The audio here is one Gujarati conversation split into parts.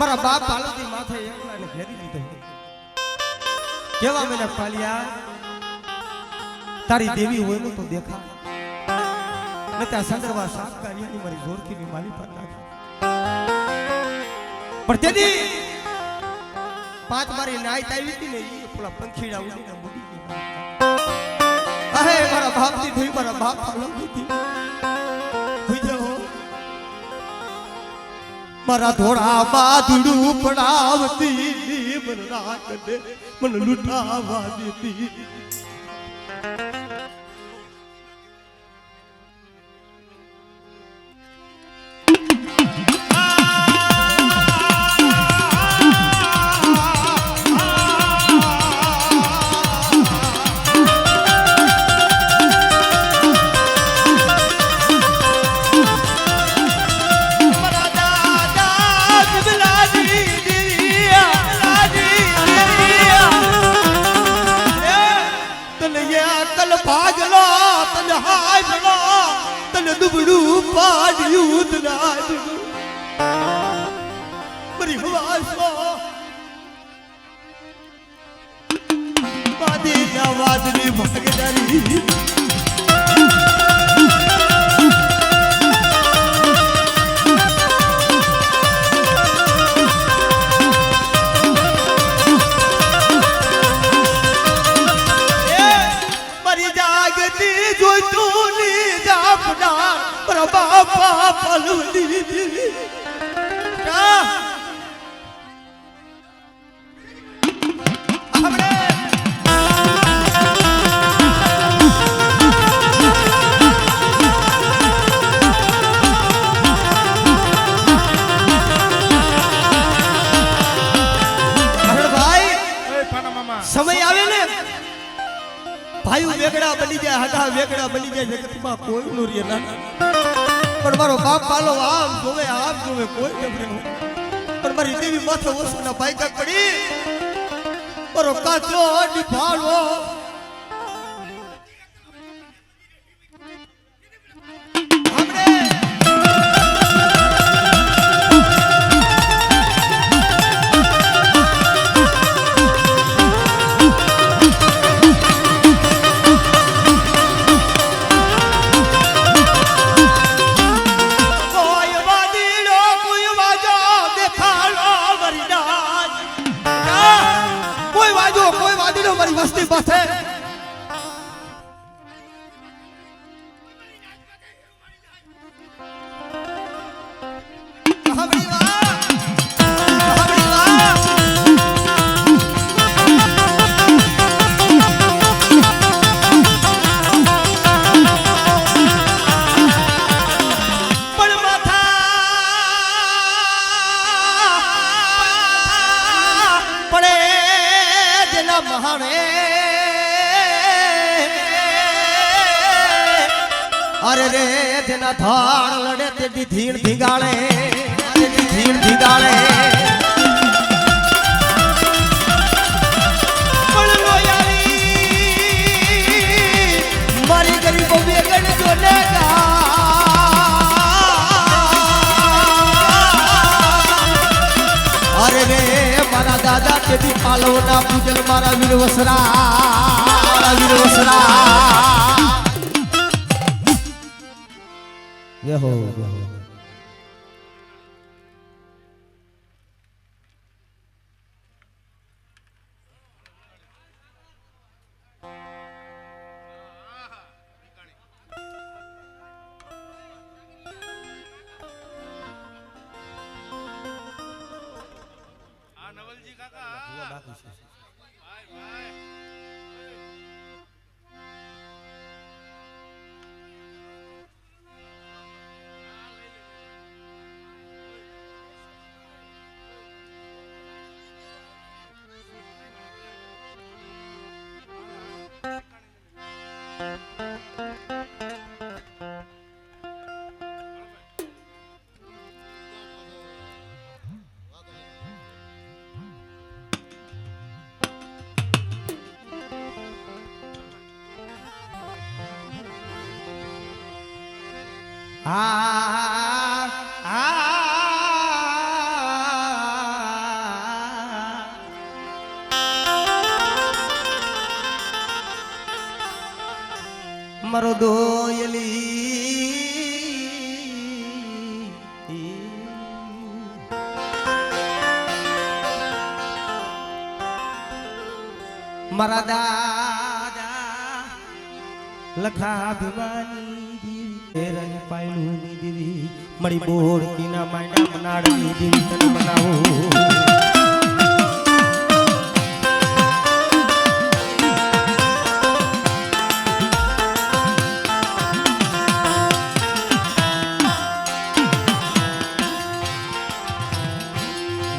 મારા બાપ પાલવતી માથે એકલાને ઘેરી લીધો કેવા મને પાલિયા તારી દેવી હોય તો દેખા નતા સંદર્ભા સાફ કાર્યની મારી જોરથી મારી પર નાખી પણ તેદી પાંચ મારી નાઈટ આવી હતી ને એ પેલા પંખીડા ઉડીને મૂડી ગઈ અહે મારા બાપ થી ધોઈ મારા બાપ પાલવતી હતી મારા ધોળા બાદડું પડાવતી મન રાત દે મન લૂટાવા દેતી દુબડું પાડ્યું તનાડું મારી હવાસો માદી ના વાદની ભાગદારી બાપા પાલવતી સમય આવે ને ભાઈઓ વેગડા બની જાય હગા વેગડા બની જાય જગતમાં કોઈ નું રે ના પણ મારો બાપ પાલો આમ જોવે કોઈ ખબર ન પણ મારી દેવી માથે ઓસના બાઈકા પડી મારો કાચો ડીફાળો વસ્તી પાસે અરે રે તેના થાળ લડે તે ધીણ ધીગાળે ધીણ ધીગાળે મારી ગરીબો વેગણ જોને અરે રે મારા દાદા તેથી પાલવના પૂજન મારા વીર વસરા યહો નવલજી કાકા બાકી છે ભાઈ ભાઈ મારો દોયલી મારા દાદા લખા ભીમાની દેવી પાયલું ની દેવી મળી બોળકી ના માયના મનાડની દેવી તને બનાવો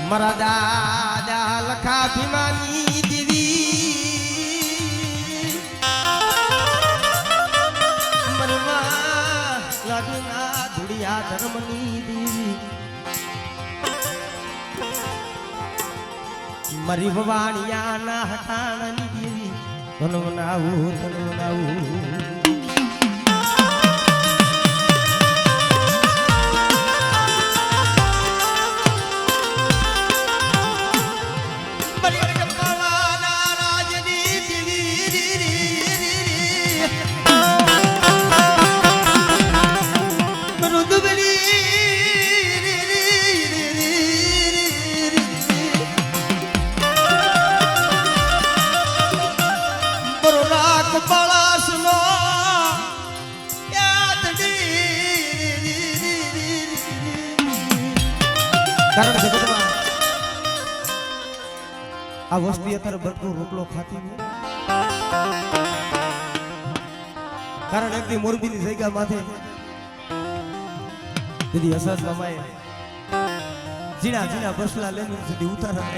મારા દાદા લખા ભીમાની દેવી મનમાં લાડુના ધુડિયા ધર્મની દેવી મારી ભવાનિયાના હટાણાની દેવી તન બનાવું તન બનાવું કારણ જગતમાં આ વસ્તી અત્યારે ભરપૂર રોટલો ખાતી હોય કારણ એકદી મોરબીની જગ્યા માથે દીદી અસાદ મામાએ ઝીણા ઝીણા બસલા લઈને સુધી ઉતારા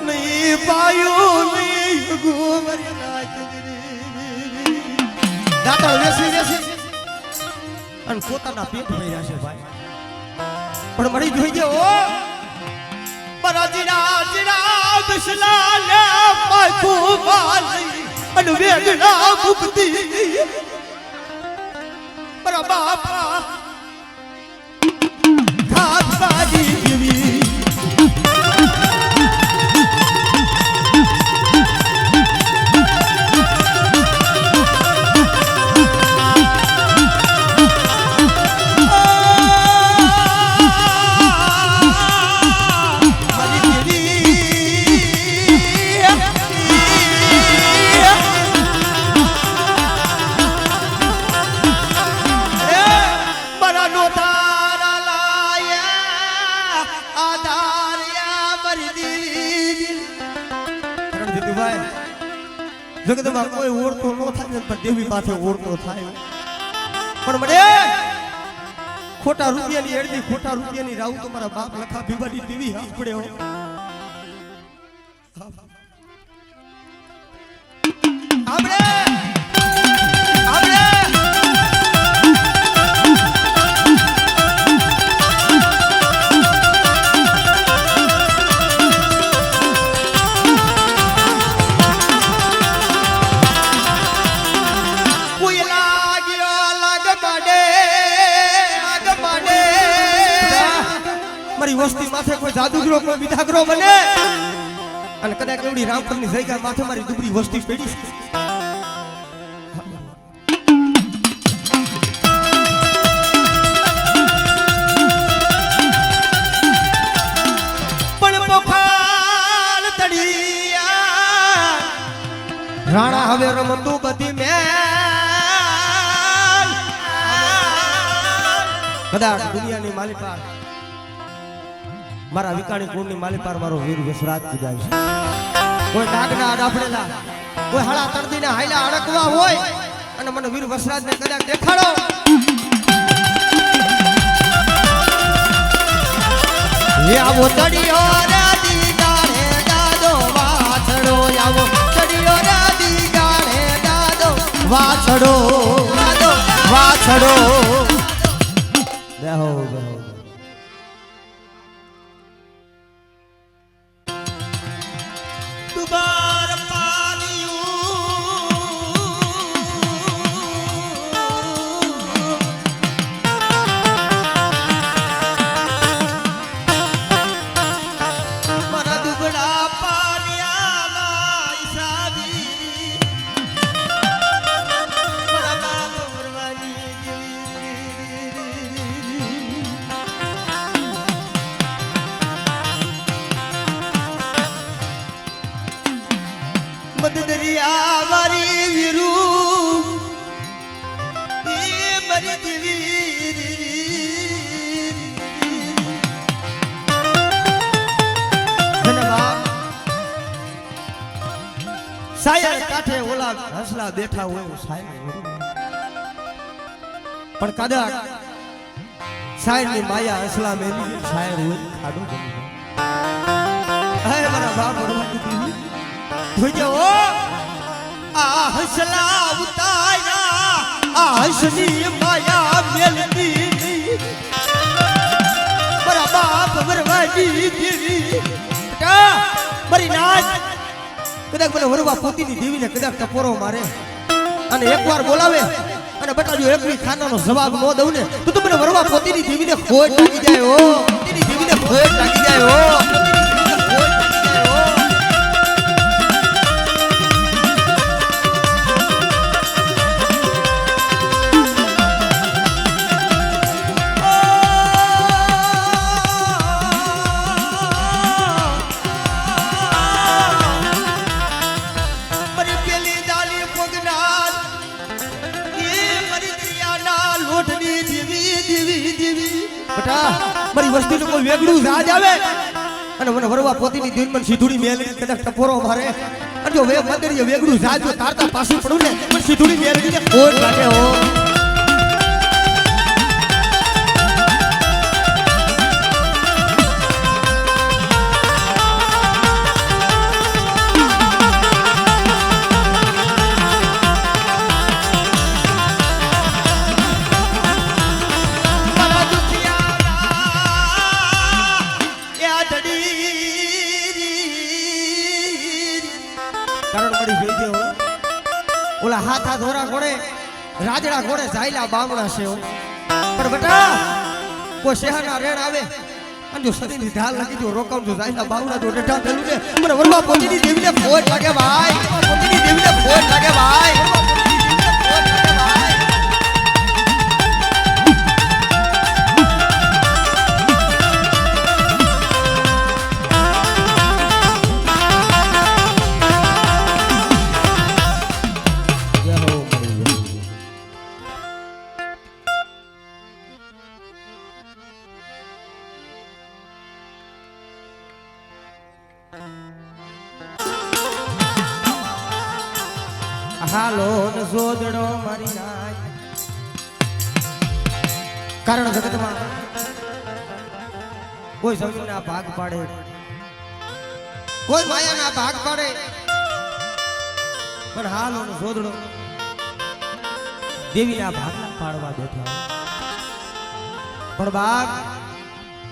નહીં પાયો નહીં ગોમરી નાચ દાતા વેસી વેસી અને પોતાના પેટ ભર્યા છે ભાઈ પણ મળી જોઈએ ઓ મારા જીરા જીરા બસલા લે પાછું માલી અને વેગડા મુક્તિ મારા બાપા ખાત બાજી જીવી જગતમાં કોઈ ઓળતો ન થાય પણ દેવી પાસે ઓળતો થાય પણ મને ખોટા રૂપિયાની એડની ખોટા રૂપિયાની રાવ તો મારા બાપ લખા ભીમાની દેવી આપડે હો આપણે વસ્તી માથે કોઈ જાદુગરો કોઈ વિધાગરો બને અને કદાચ એવડી રામપરની જગ્યા માથે મારી દુબળી વસ્તી પડી પણ પોખાલ તડિયા રાણા હવે રમતું બધી મેલ કદાચ દુનિયાની માલિકા મારા વિકાણી કુળની માલિપાર મારો વીર વિશ્રાજ પૂજાય છે કોઈ ડાગના આડાફડેલા કોઈ હળા તરદીના હાયલા અડકવા હોય અને મને વીર વિશ્રાજને કદાચ દેખાડો એ આવો તડિયો રાદી ગાળે દાદો વાછડો આવો તડિયો રાદી ગાળે દાદો વાછડો દાદો વાછડો બેહો બેહો બાર પાલિયું મારા દુબળા પાલિયાના ઈસાબી કાંઠે ઓલા હસલા બેઠા હોય સાહેબ પણ કદાચ સાહેબ ની માયા હસલા મેલી સાહેબ હોય ખાડો બની જાય હે મારા બાપ જોજો આ હસલા ઉતાર્યા આ હસની માયા મેલતી મારા બાપ વરવાજી દેવી મારી નાચ કદાચ મને વરવા પોતીની દેવીને કદાચ ટપોરો મારે અને એકવાર બોલાવે અને બટા જો એકવી ખાનાનો જવાબ ન દઉં ને તો મને વરવા પોતીની દેવીને ખોટ લાગી જાય હો પોતીની દેવીને ખોટ લાગી જાય હો મારી વસ્તીનો કોઈ વેગળું રાજ આવે અને મને વરવા પોતીની દિન મને સીધુડી મેલી કદાચ ટપોરો મારે અને જો વે મંદિર વેગળું રાજ જો તારતા પાછું પડું ને મને સીધુડી મેલી ને ખોટ લાગે હો ઓલા હાથા ધોરા ઘોડે રાજડા ઘોડે જાયલા બામણા છે પણ બેટા કોઈ શહેરના રેણ આવે અને જો શરીરની ઢાલ લાગી જો રોકાવ જો જાયલા બામણા જો ડેઠા થેલું ને મને વરવા પોતીની દેવીને ખોટ લાગે ભાઈ પોતીની દેવીને ખોટ લાગે ભાઈ હાલો ને જોદડો મારી નાચ કારણ જગતમાં કોઈ જમીનના ભાગ પાડે કોઈ માયાના ભાગ પાડે પણ હાલો ને જોદડો દેવીના ભાગના પાડવા બેઠા પણ ભાગ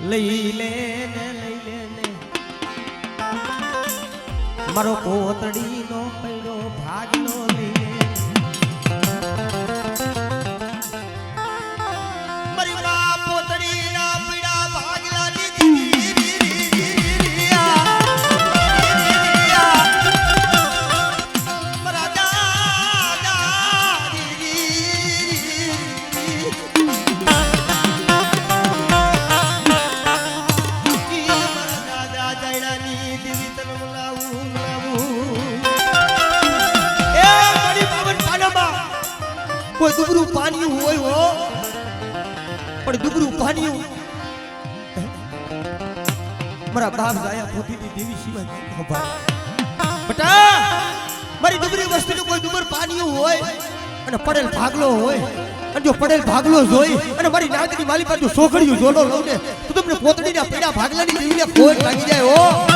લઈ લે ને મારો કોતડીનો પૈડો ભાગનો લઈ લે મારી મા પોતડીના પૈડા ભાગલા દીધી મારા દાદા જયડાની દેવી તને બોલાવું કોઈ દુબરું પાણીયું હોય હો પણ દુબરું પાણીયું મારા બાપ જાયા પોતીની દેવી સિવાય બટા મારી દુબરી વસ્તુનું કોઈ દુબર પાણીયું હોય અને પડેલ ભાગલો હોય અને જો પડેલ ભાગલો જોઈ અને મારી નાગની માલી પર જો સોખડિયું જોલો લઉં ને તો તમને પોતડીના પીડા ભાગલાની દેવીને ખોટ લાગી જાય હો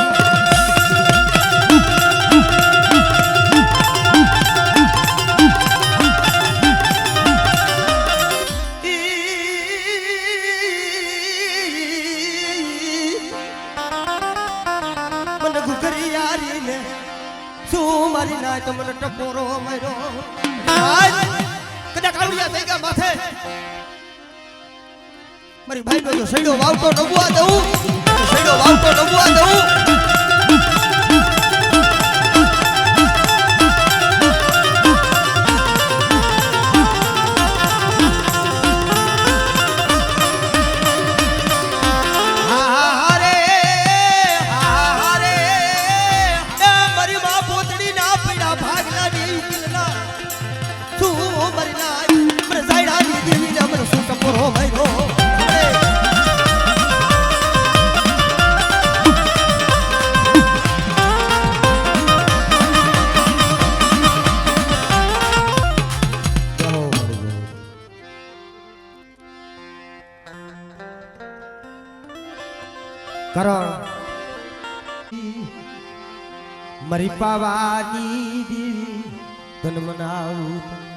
મારી ના તમને ટપોરો માર્યો કદાચ કાળિયા થઈ ગયા માથે મારી ભાઈ નો સૈડો વાવતો ડબવા દઉં સૈડો વાવતો ડબવા દઉં કરણ મરી પાવાની દેવી તન મનાવું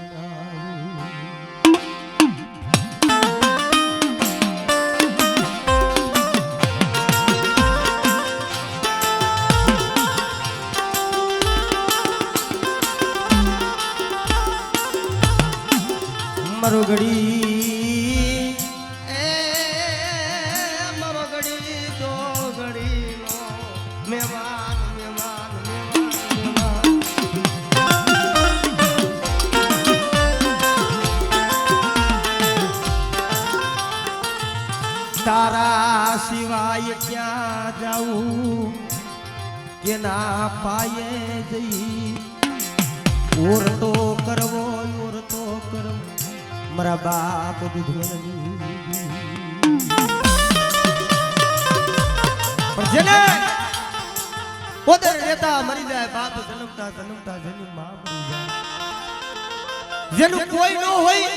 મરો ઘડી મરો ઘડી તો ઘડી નો મહેમાન મહેમાન મહેમાન તારા સિવાય ક્યાં જાઉં કેના પાયે જઈ ઓર તો કરવો ઓર તો કરવો મારા બાપ દૂધવલની પણ જેને પોતે રહેતા મરી જાય બાપ જન્મતા જન્મતા જેની માં મરી જાય જેનું કોઈ ન હોય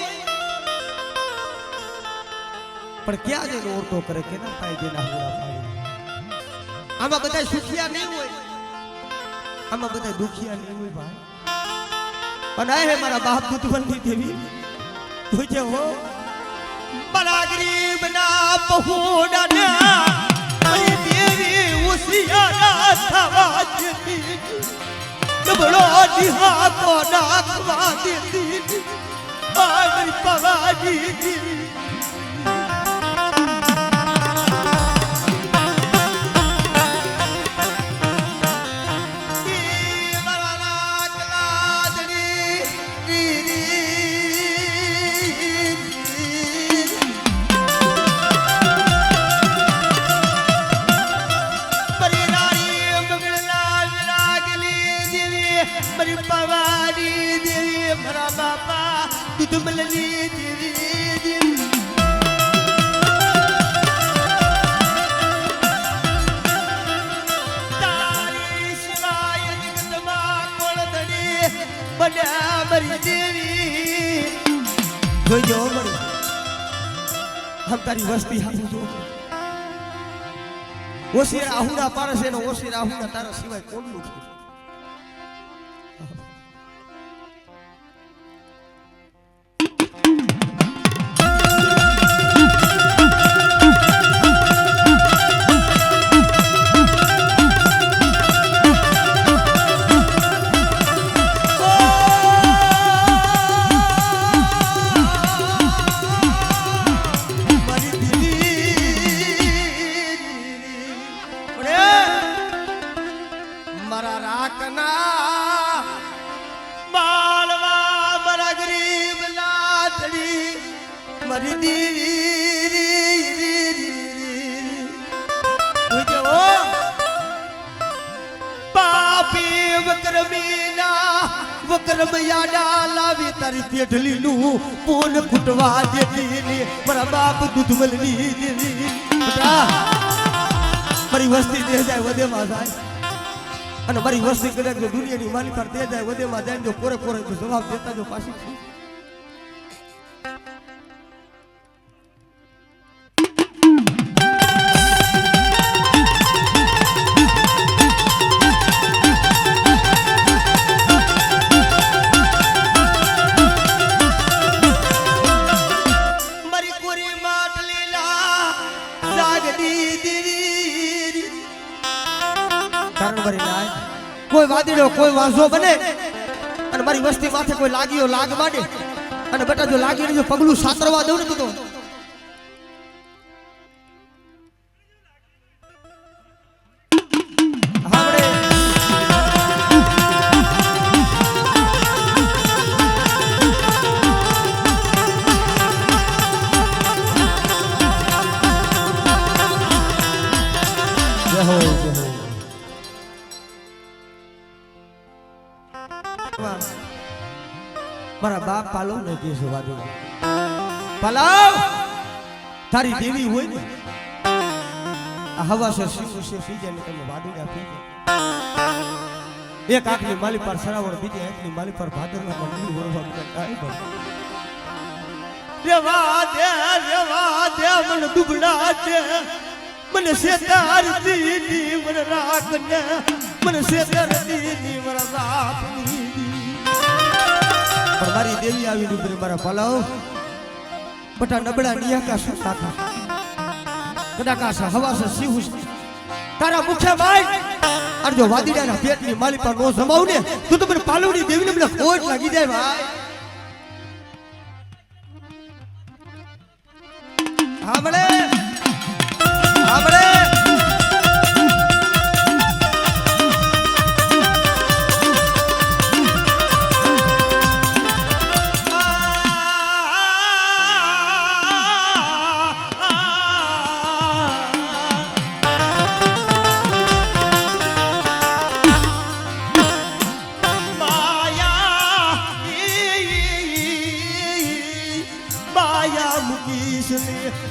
પણ ક્યાં જઈને ઓરતો કરે કેના પાય જેના હોરા પાય આમાં બધા સુખિયા નહીં હોય આમાં બધા દુખિયા નહીં હોય ભાઈ અને આ હે મારા બાપ દૂધવલની દેવી तुझे हो बड़ा गरीब ना पहुड़ा ना मेरी देवी उसिया सवाजती बड़ो दिहा को नाखवा देती आज पवाजी દૂધમલની દેવી તારી સિવાય જગતમાં કોણ ધણી બન્યા મારી દેવી જોજો મળી હમ તારી વસ્તી હાથું જો ઓસી રાહુડા પારસે નો ઓસી રાહુડા તારા સિવાય કોણ નું મારી દેવી તુજો પાપી વક્રમીના વક્રમ યાડા લાવી તારી પેઢલી નું પૂન કુટવા દેતી મારા બાપ દૂધમલની દેવી મારી વસ્તી દે જાય વધેમાં જાય અને મારી વસ્તી કદાચ જો દુનિયાની માલી પર દે જાય વધેમાં જાય જો કોરે કોરે જવાબ દેતા જો પાછી કોઈ વાદળો કોઈ વાંઝો બને અને મારી વસ્તી માથે કોઈ લાગીઓ લાગ માંડે અને બેટા જો લાગીને જો પગલું સાતરવા દઉં ને તો મારા બાપ પાલો ને કે છે વાદળ પાલાવ તારી દેવી હોય ને આ હવા સે શિવ સે પીજે ને તમે વાદળા પીજે એક આંખની માલી પર સરાવણ બીજી આંખની માલી પર ભાદરના મંડળી વળવા કાઈ પણ રેવા દે મન દુબળા છે મને શેતારતી ની મને રાખને મને શેતારતી ની મને રાખની પણ મારી દેવી આવી ની મારા પલાવ બટા નબળા નિયાકા સુતા કદાકા હવાસ શિવ તારા મુખ્ય ભાઈ અને જો વાદીડાના પેટની માલી પર નો જમાવ ને તું તો મને પાલવની દેવીને મને ખોટ લાગી જાય ભાઈ હામળે હામળે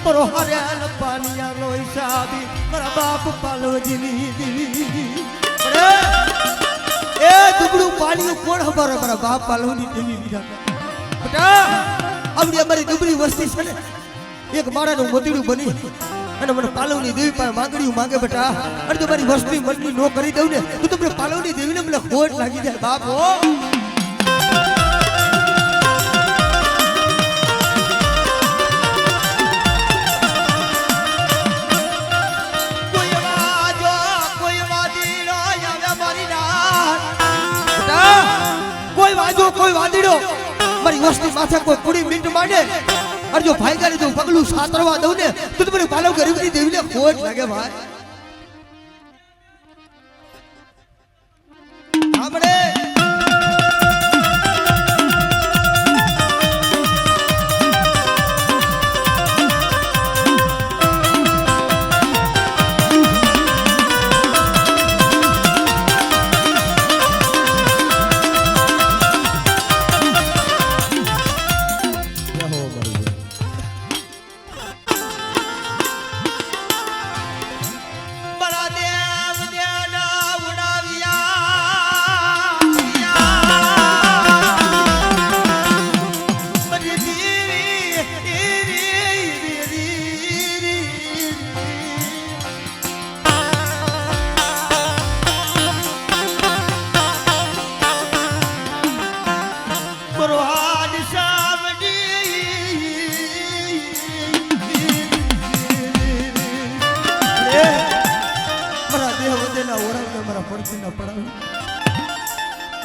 पर हरियाल पानिया लो हिसाबी मेरा बाप पालवजीनी देवी ए दुबड़ू पानी कोण हमारा मेरा बाप पालवनी देवी विराट बेटा अबड़ी हमारी दुबड़ी वस्ती છે ને એક મારાનું મોતીડું બની અને મને પાલવની દેવી પાસે માંગણીયું માંગે બેટા અને તો મારી વસ્તી મનની નો કરી દઉં ને તું તો મને પાલવની દેવીને મને ખોટ લાગી જાય બાપ હો કોઈ વાદીડો મારી વસ્તી માથે કોઈ પૂરી મિંટ માંડે અને જો ભાઈ ગાડી તો પગલું સાતરવા દઉં ને તો મને પાલવ ગરીબની દેવીને ખોટ લાગે ભાઈ આપણે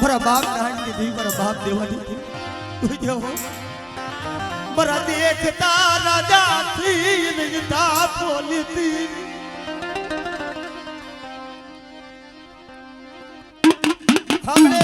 મારા બાપ નાની દી મારા બાપ દેવાની તું જો મારા દેખતા રાજા થી નિજતા પોલીતી हमने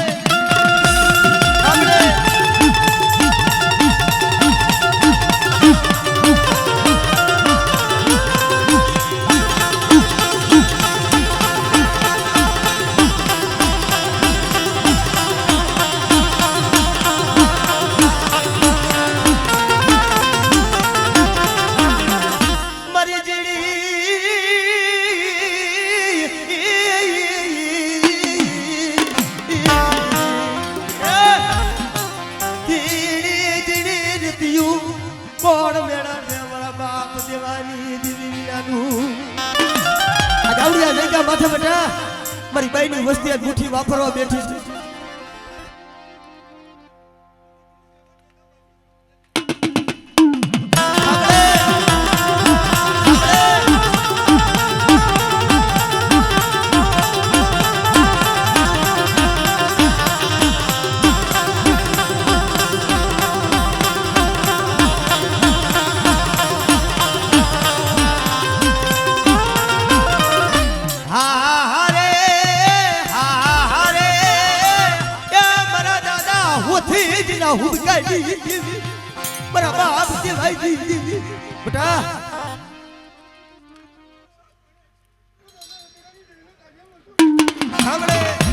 કોણ મેળા ને મારા બાપ દેવાની દીવીયાનું આ ગાવડિયા લેગા માથે બેટા મારી બાઈની વસ્તી આ ગુઠી વાપરવા બેઠી છે મારા બાપ દેવાઈ દી બેટા સાંભળે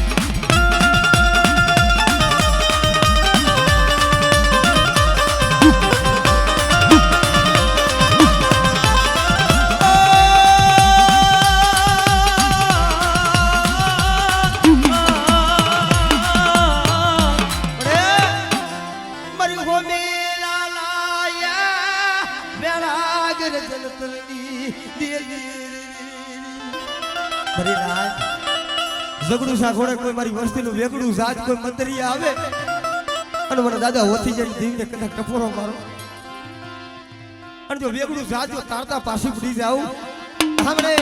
ભરી રાજ ઝઘડું સા ઘોડે કોઈ મારી વસ્તીનું વેગડું જાત કોઈ મંતરી આવે અને મને દાદા હોથી જઈને દીવને કદાચ ટપોરો મારો અને જો વેગડું જાત જો તારતા પાછી પડી જાવ સાંભળે